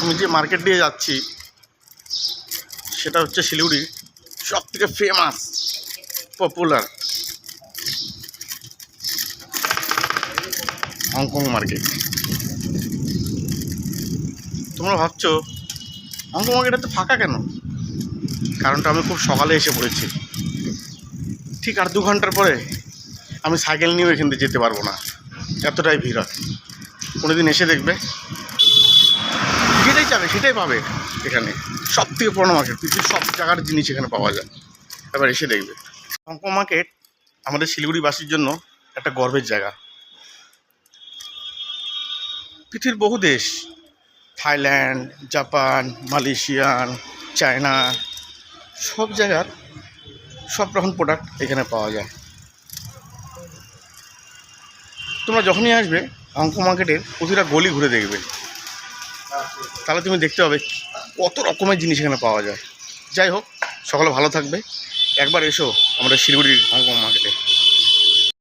আমি যে মার্কেট দিয়ে যাচ্ছি সেটা হচ্ছে শিলিগুড়ির সবথেকে ফেমাস পপুলার হংকং মার্কেট। তোমরা ভাবছো হংকং মার্কেটে তো ফাঁকা কেন? কারণটা আমি খুব সকালে এসে পড়েছি। ঠিক আর 2 ঘন্টার পরে আমি সাইকেল নিয়েও এখান থেকে যেতে পারবো না, এতটাই ভিড় হয়। কোনোদিন এসে দেখবে, যেটাই চাবে সেটাই পাবে। এখানে সব থেকে পুরোনো মার্কেট, পৃথিবীর সব জায়গার জিনিস এখানে পাওয়া যায়। এবার এসে দেখবে। হংকং মার্কেট আমাদের শিলিগুড়িবাসীর জন্য একটা গর্বের জায়গা। পৃথিবীর বহু দেশ, থাইল্যান্ড, জাপান, মালয়েশিয়ান, চায়না, সব জায়গার সব রকম প্রোডাক্ট এখানে পাওয়া যায়। তোমরা যখনই আসবে হংকং মার্কেটের প্রতিটা গলি ঘুরে দেখবে, তাহলে তুমি দেখতে পাবে কত রকমের জিনিস এখানে পাওয়া যায়। যাই হোক, সকলে ভালো থাকবে। একবার এসো আমাদের শিলিগুড়ির হংকং মার্কেটে।